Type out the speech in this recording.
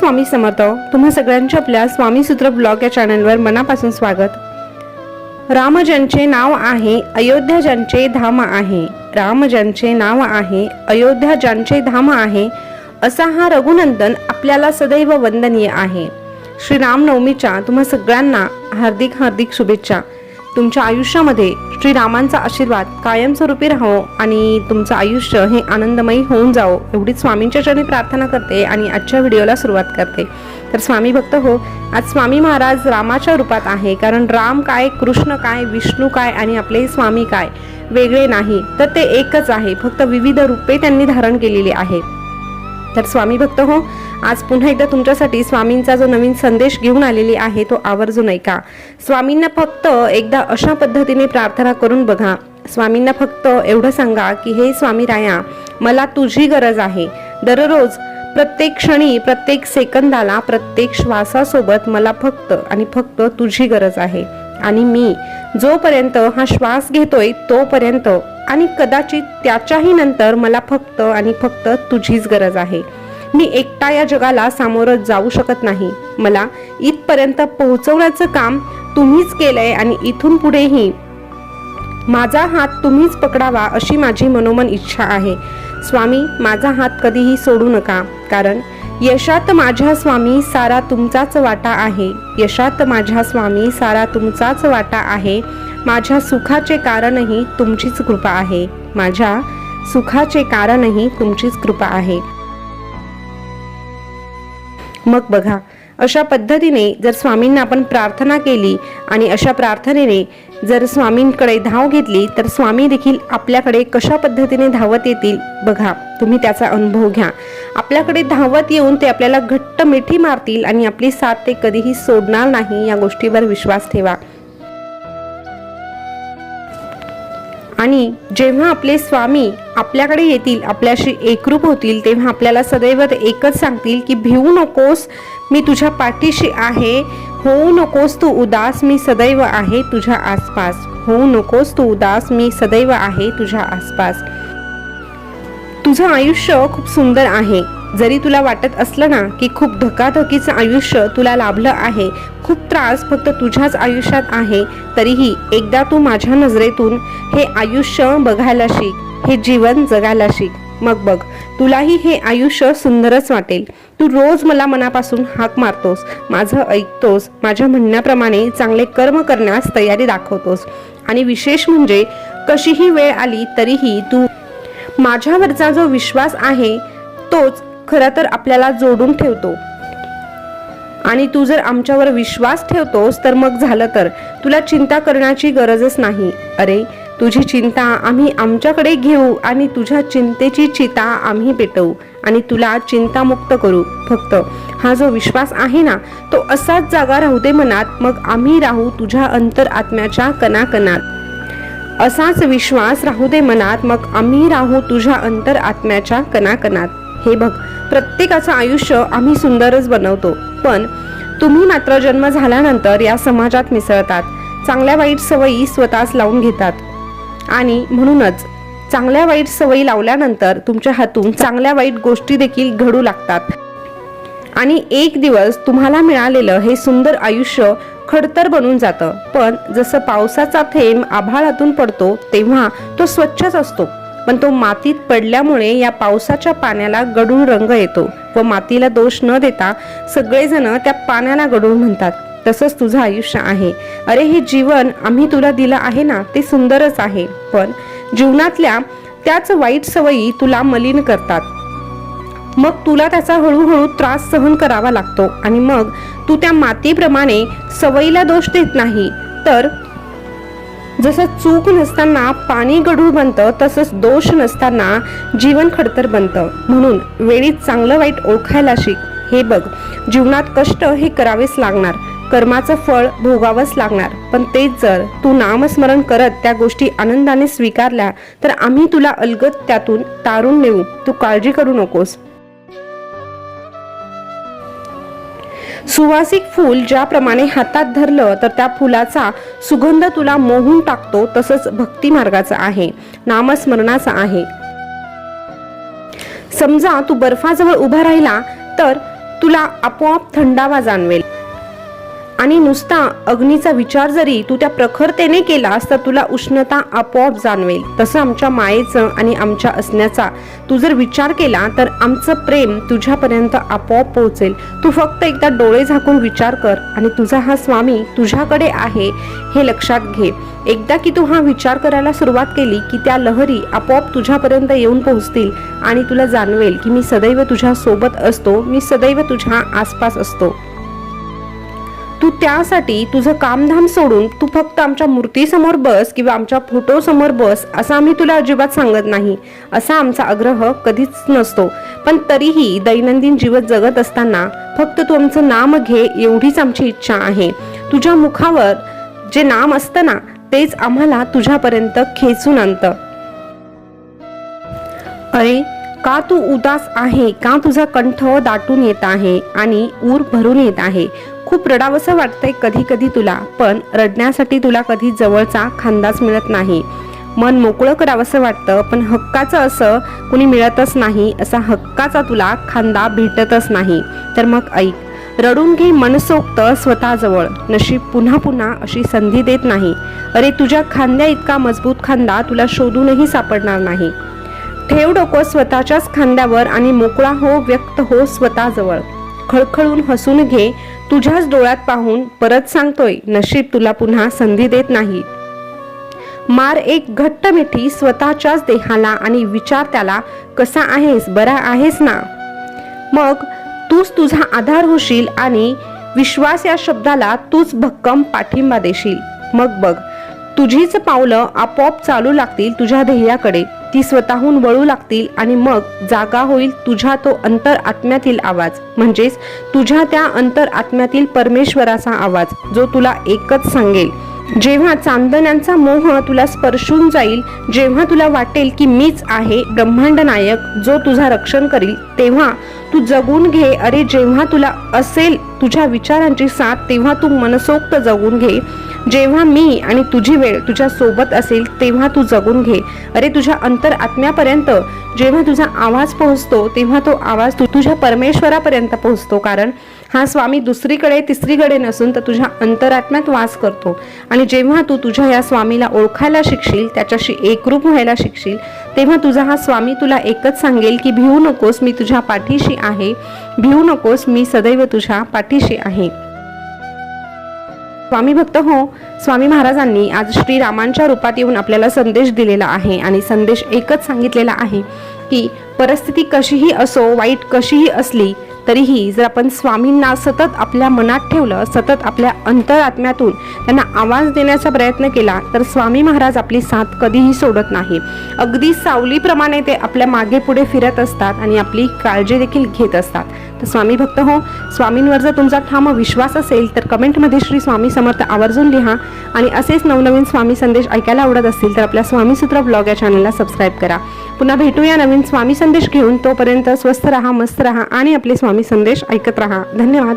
स्वामी समर्थ. तुम्हा सगळ्यांचे आपल्या स्वामी सूत्र ब्लॉग या चॅनलवर मनापासून स्वागत. राम ज्यांचे नाव आहे, अयोध्या ज्यांचे धाम आहे. राम ज्यांचे नाव आहे, अयोध्या ज्यांचे धाम आहे, असा हा रघुनंदन आपल्याला सदैव वंदनीय आहे. श्री रामनवमीच्या तुम्हा सगळ्यांना हार्दिक हार्दिक शुभेच्छा. तुमच्या आयुष्यामध्ये श्रीरामांचा आशीर्वाद कायमस्वरूपी राहो आणि तुमचं आयुष्य हे आनंदमयी होऊन जाओ एवढीच स्वामींच्या चरणी प्रार्थना करते आणि आजच्या व्हिडिओला सुरुवात करते. तर स्वामी भक्त हो, आज स्वामी महाराज रामाच्या रूपात आहे. कारण राम काय, कृष्ण काय, विष्णू काय आणि आपले स्वामी काय वेगळे नाही, तर ते एकच आहे. फक्त विविध रूपे त्यांनी धारण केलेली आहे. तर स्वामी भक्त हो, आज पुन्हा एकदा तुमच्यासाठी स्वामींचा जो नवीन संदेश घेऊन आलेली आहे तो आवर्जून ऐका. स्वामींना फक्त एकदा अशा पद्धतीने प्रार्थना करून बघा. स्वामींना फक्त एवढं सांगा की हे स्वामी राया, मला तुझी गरज आहे. दररोज प्रत्येक क्षणी, प्रत्येक सेकंदाला, प्रत्येक श्वासासोबत मला फक्त आणि फक्त तुझी गरज आहे. आणि मी जोपर्यंत हा श्वास घेतोय तोपर्यंत आणि कदाचित त्याच्याही नंतर मला फक्त आणि फक्त तुझीच गरज आहे. मी एकटा या जगाला सामोरं जाऊ शकत नाही. मला इथपर्यंत पोहोचवण्याचं काम तुम्हीच केलंय आणि इथून पुढेही माझा हात तुम्हीच पकडावा अशी माझी मनोमन इच्छा आहे. स्वामी, माझा हात कधीही सोडू नका. कारण यशात माझ्या स्वामी सारा तुमचाच वाटा आहे. यशात माझ्या स्वामी सारा तुमचाच वाटा आहे. माझ्या सुखाचे कारणही तुमचीच कृपा आहे. माझ्या सुखाचे कारणही तुमचीच कृपा आहे. मग बघा, अशा पद्धतीने जर स्वामींना आपण प्रार्थना केली आणि अशा प्रार्थनेने जर स्वामींकडे धाव घेतली तर स्वामी देखील आपल्याकडे कशा पद्धतीने धावत येतील बघा. तुम्ही त्याचा अनुभव घ्या. आपल्याकडे धावत येऊन ते आपल्याला घट्ट मिठी मारतील आणि आपली साथ ते कधीही सोडणार नाही. या गोष्टीवर विश्वास ठेवा. आणि जेव्हा आपले स्वामी आपल्याकडे येतील, आपल्याशी एकरूप होतील, तेव्हा आपल्याला सदैव एकच सांगतील की भिवू नकोस, मी तुझ्या पाठीशी आहे. होऊ नकोस तू उदास, मी सदैव आहे तुझ्या आसपास. होऊ नकोस तू उदास, मी सदैव आहे तुझ्या आसपास. तुझं आयुष्य खूप सुंदर आहे. जरी तुला वाटत असलं ना की खूप धकाधकीचं आयुष्य तुला लाभलं आहे, खूप त्रास फक्त तुझ्याच आयुष्यात आहे, तरीही एकदा तू माझ्या नजरेतून हे आयुष्य बघायला शिक, हे जीवन जगायला शिक. मग बघ, तुलाही हे आयुष्य सुंदरच वाटेल. तू रोज मला मनापासून हाक मारतोस, माझं ऐकतोस, माझ्या म्हणण्याप्रमाणे चांगले कर्म करण्यास तयारी दाखवतोस. आणि विशेष म्हणजे कशीही वेळ आली तरीही तू माझ्यावरचा जो विश्वास आहे तोच खरं तर आपल्याला जोडून ठेवतो. आणि तू जर आमच्यावर विश्वास ठेवतोस तर मग झालं तर तुला चिंता करण्याची गरजच नाही. अरे, तुझी चिंता आम्ही आमच्याकडे घेऊ आणि तुझ्या चिंतेची चिता आम्ही पेटवू आणि तुला चिंतामुक्त करू. फक्त हा जो विश्वास आहे ना तो असाच जागा राहू दे मनात. मग आम्ही राहू तुझ्या अंतर आत्म्याच्या कणाकणात. असाच विश्वास राहू दे मनात, मग आम्ही राहू तुझ्या अंतर आत्म्याच्या कणाकणात. हे बघ, प्रत्येकाचं आयुष्य आम्ही सुंदरच बनवतो, पण तुम्ही मात्र जन्म झाल्यानंतर या समाजात मिसळतात. चांगल्या वाईट सवयी स्वतःच लावून घेतात आणि म्हणूनच चांगल्या वाईट सवयी लावल्यानंतर तुमच्या हातून चांगल्या वाईट गोष्टी देखील घडू लागतात. आणि एक दिवस तुम्हाला मिळालेलं हे सुंदर आयुष्य खडतर बनून जातं. पण जसं पावसाचा थेंब आभाळातून पडतो तेव्हा तो स्वच्छच असतो, पण तो मातीत पडल्यामुळे या पावसाच्या पाण्याला गढूळ रंग येतो व मातीला दोष न देता सगळेजण त्या पाण्याला गढूळ म्हणतात. तसंच तुझं आयुष्य आहे. अरे, हे जीवन आम्ही तुला दिलं आहे ना ते सुंदरच आहे, पण जीवनातल्या त्याच वाईट सवयी तुला मलिन करतात. मग तुला त्याचा हळूहळू त्रास सहन करावा लागतो आणि मग तू त्या मातीप्रमाणे सवयीला दोष देत नाही, तर जसं चूक नसताना पाणी गढूळ बनतं तसंच दोष नसताना जीवन खडतर बनतं. म्हणून वेळीच चांगलं वाईट ओळखायला शिक. हे बघ, जीवनात कष्ट हे करावेच लागणार, कर्माचं फळ भोगावंच लागणार, पण तेच जर तू नामस्मरण करत त्या गोष्टी आनंदाने स्वीकारल्या तर आम्ही तुला अलगद त्यातून तारून नेऊ. तू काळजी करू नकोस. सुवासिक फूल ज्याप्रमाणे हातात धरलं तर त्या फुलाचा सुगंध तुला मोहून टाकतो, तसंच भक्ती मार्गाचा आहे, नामस्मरणाचा आहे. समजा तू बर्फाजवळ उभा राहिला तर तुला आपोआप थंडावा जाणवेल आणि नुसता अग्नीचा विचार जरी तू त्या प्रखरतेने केलास तर तुला उष्णता आपोआप जाणवेल. तसं आमच्या मायेचं आणि आमच्या असण्याचा तू जर विचार केला तर आमचं प्रेम तुझ्यापर्यंत आपोआप पोहोचेल. तू फक्त एकदा डोळे झाकून विचार कर आणि तुझा हा स्वामी तुझ्याकडे आहे हे लक्षात घे. एकदा की तू हा विचार करायला सुरुवात केली की त्या लहरी आपोआप तुझ्यापर्यंत येऊन पोहोचतील आणि तुला जाणवेल की मी सदैव तुझ्या सोबत असतो, मी सदैव तुझ्या आसपास असतो. तू त्यासाठी तुझं कामधाम सोडून तू फक्त आमच्या मूर्तीसमोर बस किंवा आमच्या फोटो समोर बस असं आम्ही तुला अजिबात सांगत नाही. असा आमचा आग्रह कधीच नसतो. पण तरीही दैनंदिन जीवन जगत असताना फक्त तू आमचं नाम घे एवढीच आमची इच्छा आहे. तुझ्या मुखावर जे नाम असतं ना तेच आम्हाला तुझ्यापर्यंत खेचून आणतं. अरे का तू उदास आहे? का तुझा कंठ दाटून येत आहे आणि ऊर भरून येत आहे? खूप रडावंसं वाटतंय कधी कधी तुला, पण रडण्यासाठी तुला कधी जवळचा खांदाच मिळत नाही. मन मोकळं करावंसं वाटतं, पण हक्काचं असं कुणी मिळतच नाही. असा हक्काचा तुला खांदा भेटतच नाही. तर मग ऐक, रडून घे मनसोक्त स्वतःजवळ. नशीब पुन्हा पुन्हा अशी संधी देत नाही. अरे तुझ्या खांद्या इतका मजबूत खांदा तुला शोधूनही सापडणार नाही. ठेव डोकं स्वतःच्याच खांद्यावर आणि मोकळा हो, व्यक्त हो स्वतःजवळ. खळखळून हसून घे तुझ्याच डोळ्यात पाहून. परत सांगतोय, नशीब तुला पुन्हा संधी देत नाही. मार एक घट्ट मिठी स्वतःच्याच देहाला आणि विचार त्याला, कसा आहेस, बरा आहेस ना? मग तूच तुझा आधार होशील आणि विश्वास या शब्दाला तूच भक्कम पाठिंबा देशील. मग बघ, तुझीच पावलं आपोआप चालू लागतील तुझ्या ध्येयाकडे. ती स्वतःहून वळू लागतील आणि मग जागा होईल तुझ्या तो अंतर आत्म्यातील आवाज, म्हणजेच तुझ्या त्या अंतर आत्म्यातील परमेश्वराचा आवाज, जो तुला एकच सांगेल. जेव्हा चांदण्यांचा मोह तुला स्पर्शून जाईल, जेव्हा तुला वाटेल की मीच आहे ब्रह्मांड नायक जो तुझा रक्षण करील, तेव्हा तू जगून घे. अरे जेव्हा तुला असेल तुझ्या विचारांची साथ, तेव्हा तू मनसोक्त जगून घे. जेव्हा मी आणि तुझी वेळ तुझ्या सोबत असेल तेव्हा तू जगून घे. अरे तुझ्या अंतर आत्म्यापर्यंत जेव्हा तुझा आवाज पोहोचतो तेव्हा तो आवाज तुझ्या परमेश्वरापर्यंत पोहोचतो. कारण हा स्वामी दुसरीकडे तिसरीकडे नसून तर तुझ्या अंतरात्म्यात वास करतो. आणि जेव्हा तू तुझ्या या स्वामीला ओळखायला शिकशील, त्याच्याशी एकरूप व्हायला शिकशील, तेव्हा तुझा हा स्वामी तुला एकच सांगेल की भिवू नकोस, मी तुझ्या पाठीशी आहे. भिवू नकोस, मी सदैव तुझ्या पाठीशी आहे. स्वामी भक्त हो, स्वामी महाराजांनी आज श्रीरामांच्या रूपात येऊन आपल्याला संदेश दिलेला आहे आणि संदेश एकच सांगितलेला आहे की परिस्थिती कशीही असो, वाईट कशीही असली तरीही जर आपण स्वामींना सतत आपल्या मनात ठेवलं, सतत आपल्या अंतरात्म्यातून त्यांना आवाज देण्याचा प्रयत्न केला तर स्वामी महाराज आपली साथ कधीही सोडत नाही. अगदी सावलीप्रमाणे ते आपल्या मागे पुढे फिरत असतात आणि आपली काळजी देखील घेत असतात. तर स्वामी भक्त हो, स्वामींवर जर तुमचा ठाम विश्वास असेल तर कमेंटमध्ये श्री स्वामी समर्थ आवर्जून लिहा. आणि असेच नवनवीन स्वामी संदेश ऐकायला आवडत असतील तर आपल्या स्वामीसूत्र ब्लॉग या चॅनलला सबस्क्राईब करा. पुन्हा भेटूया नवीन स्वामी संदेश घेऊन. तोपर्यंत स्वस्थ रहा, मस्त रहा आणि आपले स्वामी संदेश ऐकत रहा. धन्यवाद.